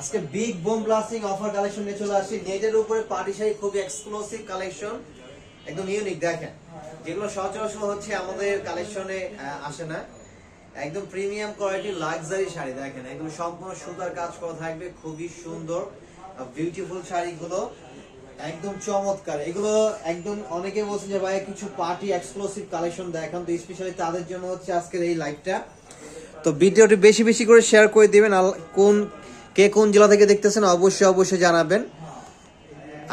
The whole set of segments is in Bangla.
আজকে big broom blasting offer collection নিয়ে চলে আসছি। নেটের উপরে পার্টি শাড়ি খুবই এক্সক্লুসিভ কালেকশন, একদম ইউনিক। দেখেন যেগুলো সচরাচর হচ্ছে আমাদের কালেকশনে আসে না, একদম প্রিমিয়াম কোয়ালিটির লাক্সারি শাড়ি। দেখেন একদম সম্পূর্ণ সুতার কাজ করা থাকবে, খুবই সুন্দর বিউটিফুল শাড়িগুলো, একদম চমৎকার। এগুলো একদম অনেকে বলছে যে ভাই কিছু পার্টি এক্সক্লুসিভ কালেকশন দেখান, তো স্পেশালি তাদের জন্য হচ্ছে আজকের এই লাইভটা। তো ভিডিওটি বেশি বেশি করে শেয়ার করে দিবেন। কে কোন জেলা থেকে দেখতেছেন অবশ্যই জানাবেন,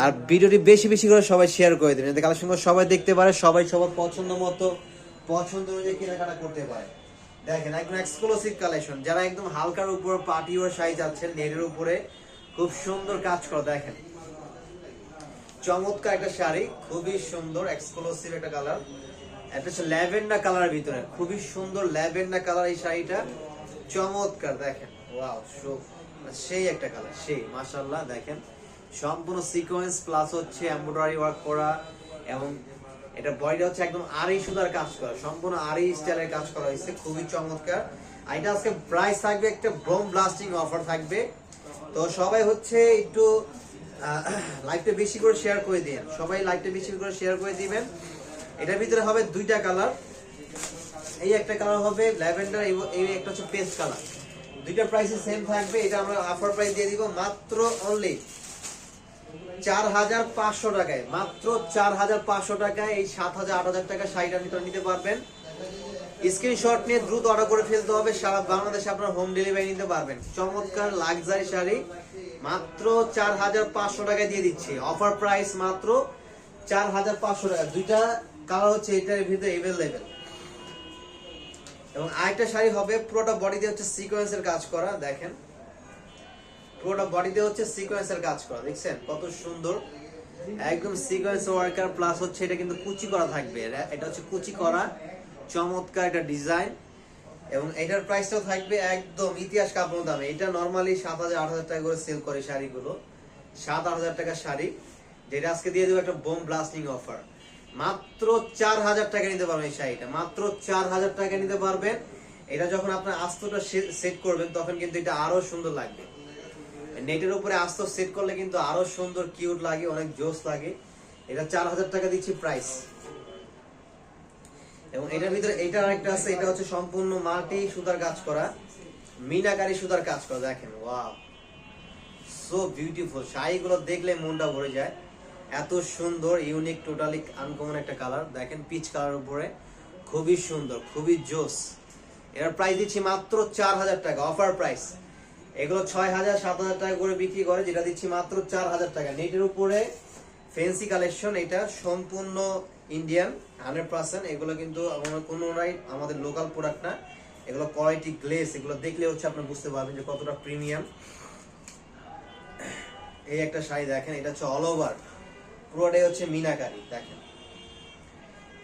আর ভিডিওটি বেশি বেশি করে সবাই শেয়ার করে দিবেন, যাতে কালেকশনগুলো সবাই দেখতে পারে, সবাই সবার পছন্দ মতো পছন্দ অনুযায়ী কেনাকাটা করতে পারে। দেখেন একদম এক্সক্লুসিভ কালেকশন, যারা একদম হালকার উপর পার্টি ওয়ার শাড়ি যাচ্ছেন, নেটের উপরে খুব সুন্দর কাজ করা। দেখেন চমৎকার একটা শাড়ি, খুবই সুন্দর এক্সক্লুসিভ একটা কালার। এটা হচ্ছে ল্যাভেন্ডার কালারের ভিতরে, খুবই সুন্দর ল্যাভেন্ডার কালার এই শাড়িটা, চমৎকার। দেখেন ওয়াও, সেই একটা কালার, সেই মাশাআল্লাহ। দেখেন সম্পূর্ণ সিকোয়েন্স প্লাস হচ্ছে এমব্রয়ডারি ওয়ার্ক করা, এবং এটা বডিটা হচ্ছে একদম আড়ি সুতার কাজ করা, সম্পূর্ণ আড়ি স্টাইলের কাজ করা হয়েছে, খুবই চমৎকার। আর এটা আজকে প্রাইস থাকবে একটা বোম ব্লাস্টিং অফার থাকবে। তো সবাই হচ্ছে একটু লাইভটা বেশি করে শেয়ার করে দিবেন, সবাই লাইভটা বেশি করে শেয়ার করে দিবেন। এটার ভিতরে হবে দুইটা কালার, এই একটা কালার হবে ল্যাভেন্ডার, এই একটা হচ্ছে পেস্ট কালার। দুইটা প্রাইস সেম থাকবে। এটা আমরা অফার প্রাইস দিয়ে দিব মাত্র অনলি 4500 টাকায়, মাত্র 4500 টাকায় এই 7000 8000 টাকা শাড়িটার ভিতরে নিতে পারবেন। স্ক্রিনশট নিয়ে দ্রুত অর্ডার করে ফেলতে হবে, সারা বাংলাদেশে আপনারা হোম ডেলিভারি নিতে পারবেন। চমৎকার লাক্সারি শাড়ি মাত্র 4500 টাকায় দিয়ে দিচ্ছি, অফার প্রাইস মাত্র 4500 টাকা। দুইটা কালার হচ্ছে এটার ভিতরে अवेलेबल। এবং আরেকটা শাড়ি হবে পুরোটা বডিতে হচ্ছে সিকোয়েন্সের কাজ করা। দেখেন পুরোটা বডিতে হচ্ছে সিকোয়েন্সের কাজ করা, দেখছেন কত সুন্দর, একদম সিকোয়েন্স ওয়ার্কার প্লাস হচ্ছে এটা কিন্তু কুচি করা থাকবে, এটা হচ্ছে কুচি করা, চমৎকার একটা ডিজাইন। এবং এটার প্রাইসটাও থাকবে একদম ইতিহাস কাঁপানো দামে। এটা নরমালি 7000 8000 টাকা করে সেল করে শাড়িগুলো, 7-8000 টাকার শাড়ি, যেটা আজকে দিয়ে দেবো একটা বোম ব্লাস্টিং অফার। মাত্র 4000 টাকা নিতে পারবেন এই শাড়িটা, মাত্র 4000 টাকা নিতে পারবেন। এটা যখন আপনার আস্তটা সেট করবেন তখন কিন্তু এটা আরো সুন্দর লাগবে। নেটের উপরে আস্ত সেট করলে কিন্তু আরো সুন্দর কিউট লাগে, অনেক জোস লাগে। এটা 4000 টাকা দিচ্ছি প্রাইস। এবং এটার ভিতরে এটা আরেকটা আছে, এটা হচ্ছে সম্পূর্ণ মাল্টি সুতার কাজ করা, মিনাকারি সুতার কাজ করা। দেখেন ওয়াও, সো বিউটিফুল। শাড়িগুলো দেখলে মনটা ভরে যায়, এত সুন্দর ইউনিক, টোটালি আনকমন একটা কালার। দেখেন পিচ কালার উপরে, খুবই সুন্দর, খুবই জোস। এর প্রাইস দিচ্ছি মাত্র 4000 টাকা, অফার প্রাইস। এগুলো 6000 7000 টাকা করে বিক্রি করে, যেটা দিচ্ছি মাত্র 4000 টাকা। নেটের উপরে ফ্যান্সি কালেকশন, এটা সম্পূর্ণ ইন্ডিয়ান 100%। এগুলো কিন্তু কোনোটাই আমাদের লোকাল প্রোডাক্ট না, এগুলো কোয়ালিটি গ্লেস, এগুলো দেখলে হচ্ছে আপনি বুঝতে পারবেন যে কতটা প্রিমিয়াম। এই একটা শাড়ি দেখেন, এটা হচ্ছে অল ওভার পুরোটাই হচ্ছে মিনাকারি। দেখেন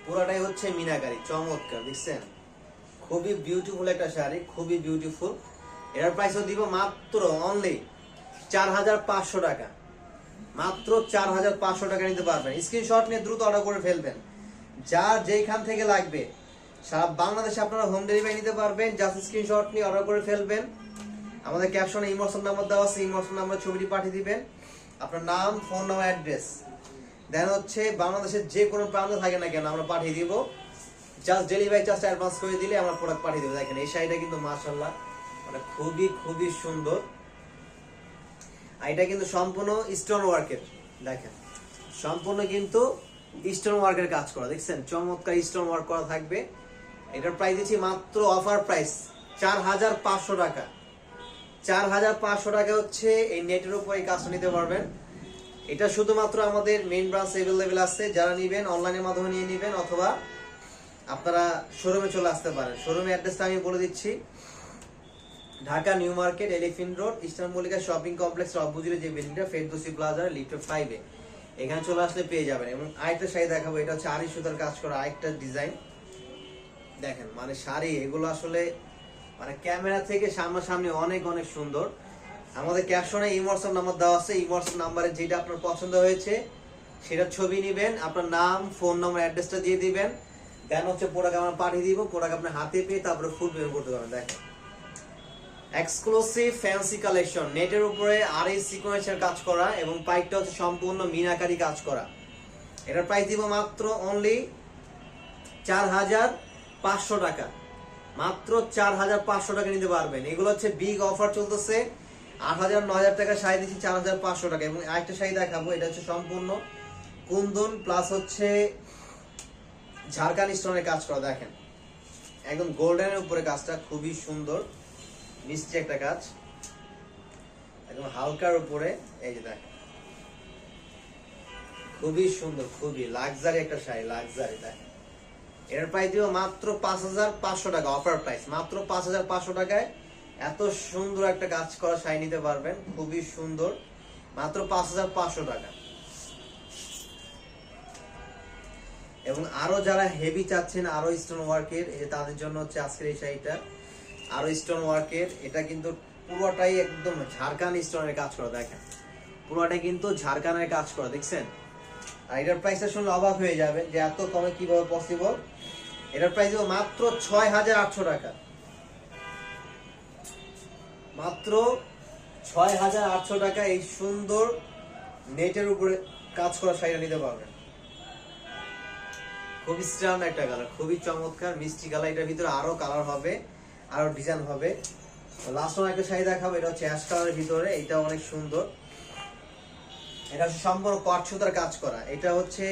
পুরোটাই হচ্ছে মিনাকারি, চমৎকার, দেখছেন খুবই বিউটিফুল একটা শাড়ি, খুবই বিউটিফুল। এর প্রাইসও দিব মাত্র অনলি 4500 টাকা, মাত্র 4500 টাকা নিতে পারবেন। স্ক্রিনশট নিয়ে দ্রুত অর্ডার করে ফেলবেন, যার যেখান থেকে লাগবে সারা বাংলাদেশে আপনারা হোম ডেলিভারি নিতে পারবেন। জাস্ট স্ক্রিনশট নিয়ে অর্ডার করে ফেলবেন। আমাদের ক্যাপশনে ইমোশন নাম্বার দেওয়া আছে, ইমোশন নাম্বার ছবিটি পাঠিয়ে দিবেন, আপনার নাম, ফোন নাম্বার, অ্যাড্রেস, দেন হচ্ছে বাংলাদেশের যে কোনো প্রান্তে থাকে না কেন আমরা পাঠিয়ে দিব। জাস্ট ডেলিভারি চার্জ অ্যাডভান্স করে দিলে আমরা প্রোডাক্ট পাঠিয়ে দেবো। দেখেন এই শাড়িটা কিন্তু মাশাআল্লাহ মানে খুবই খুবই সুন্দর। আর এটা কিন্তু সম্পূর্ণ স্টোন ওয়ার্কের, দেখেন সম্পূর্ণ কিন্তু স্টোন ওয়ার্কের কাজ করা, দেখছেন চমৎকার স্টোন ওয়ার্ক করা থাকবে। এটার প্রাইস দিচ্ছি মাত্র অফার প্রাইস 4500 টাকা, 4500 টাকা হচ্ছে এই নেটের উপর এই কাজটা নিতে পারবেন। এটা শুধুমাত্র আমাদের মেইন ব্রাঞ্চ अवेलेबल আছে, যারা নেবেন অনলাইনের মাধ্যমে নিয়ে নেবেন, অথবা আপনারা শোরুমে চলে আসতে পারেন। শোরুমের অ্যাড্রেসটা আমি বলে দিচ্ছি, Dhaka New Market, Elephant Road, Eastern Mallika shopping complex, রবুজিরে যে বিল্ডিংটা, ফেরদৌসি প্লাজা, লিফট 5-এ, এখানে চলে আসলে পেয়ে যাবেন। এবং আরেকটা শাড়ি দেখাবো, এটা হচ্ছে আড়ি সুতার কাজ করা আরেকটা ডিজাইন। দেখেন মানে শাড়ি এগুলো আসলে মানে ক্যামেরা থেকে সামনাসামনি অনেক অনেক সুন্দর। আমাদের ক্যাপশনে ইমোশন নাম্বার দেওয়া আছে, ইমোশন নাম্বারে যেটা আপনার পছন্দ হয়েছে সেটা ছবি নেবেন, আপনার নাম, ফোন নাম্বার, অ্যাড্রেসটা দিয়ে দিবেন, দেন হচ্ছে প্রোডাক্ট আমরা পাঠিয়ে দিব। প্রোডাক্ট আপনার হাতে পেয়ে তারপরে ফুল পেমেন্ট করতে পারবেন। দেখেন এক্সক্লুসিভ ফ্যান্সি কালেকশন, নেটের উপরে আর এই সিকোয়েন্সের কাজ করা এবং পাইপটা হচ্ছে সম্পূর্ণ মিনাকারি কাজ করা। এটার প্রাইস দিব মাত্র অনলি 4500 টাকা, মাত্র 4500 টাকা নিতে পারবেন। এগুলো হচ্ছে বিগ অফার চলতেছে, 8000 9000 টাকা শাড়ি দিচ্ছি 4500 টাকা। এবং আরেকটা শাড়ি দেখাবো, এটা হচ্ছে সম্পূর্ণ কুন্দন প্লাস হচ্ছে ঝাড়খান স্টোনের কাজ করা। দেখেন একদম গোল্ডেনের উপরে কাজটা খুবই সুন্দর, মিষ্টি একটা কাজ, একদম হালকার উপরে। এই যে দেখেন খুবই সুন্দর, খুবই লাক্সারি একটা শাড়ি, লাক্সারি। দেখেন এর প্রাইস দিব মাত্র 5500 টাকা, অফার প্রাইস মাত্র 5500 টাকায় এত সুন্দর একটা কাজ করা শাড়ি নিতে পারবেন, খুবই সুন্দর, মাত্র 5500 টাকা। এবং আরো যারা হেভি চাচ্ছেন আরো স্টোন ওয়ার্কের, এই যে তাদের জন্য হচ্ছে আজকের এই শাড়িটা, আরো স্টোন ওয়ার্কের। এটা কিন্তু পুরোটাই একদম ঝাড়খান স্টোনের কাজ করা। দেখেন পুরোটাই কিন্তু ঝাড়খানের কাজ করা, দেখছেন। আর এটার প্রাইসটা শুনলে অবাক হয়ে যাবে যে এত কমে কিভাবে পসিবল। এটার প্রাইস দিব মাত্র 6800 টাকা, মাত্র 6800 টাকা এই সুন্দর নেটের উপরে কাজ করা শাড়িটা নিতে পারবেন। খুবই স্ট্যান্ড একটা কালার, খুবই চমৎকার মিষ্টি কালার। এটার ভিতরে আরো কালার হবে, আরো ডিজাইন হবে। লাস্ট ওয়ান একটা শাড়ি দেখাবো, এটা হচ্ছে অ্যাশ কালারের ভিতরে, এটা অনেক সুন্দর। এটা হচ্ছে সম্পূর্ণ কট সুতার কাজ করা, এটা হচ্ছে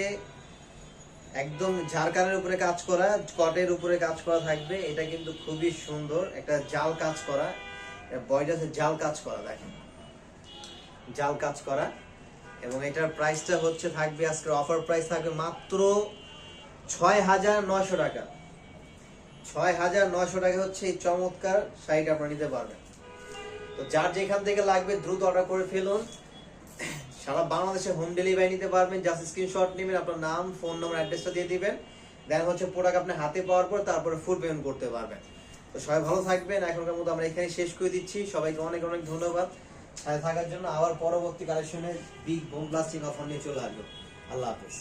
একদম ঝাড়খানের উপরে কাজ করা, কটের উপরে কাজ করা থাকবে। এটা কিন্তু খুবই সুন্দর একটা জাল কাজ করা, বয়টা জাল কাজ করা, দেখেন জাল কাজ করা। এবং এটার প্রাইসটা হচ্ছে থাকবে আজকে অফার প্রাইস থাকবে মাত্র 6900 টাকা। 6900 টাকা হচ্ছে এই চমৎকার শাড়িটা আপনারা নিতে পারবেন। তো যার যেখান থেকে লাগবে দ্রুত অর্ডার করে ফেলুন। সারা বাংলাদেশে হোম ডেলিভারি নিতে পারবেন। জাস্ট স্ক্রিনশট নেবেন, আপনার নাম, ফোন নম্বর, অ্যাড্রেসটা দিয়ে দিবেন, দেন হচ্ছে প্রোডাক্ট আপনি হাতে পাওয়ার পর তারপরে ফুল পেমেন্ট করতে পারবেন। তো সবাই ভালো থাকবেন, এখনকার মতো আমরা এখানে শেষ করে দিচ্ছি। সবাইকে অনেক অনেক ধন্যবাদ সাথে থাকার জন্য। আবার পরবর্তী কালেকশনে বিগ বোম ব্লাস্টিং অফার নিয়ে চলে আসবো। আল্লাহ হাফেজ।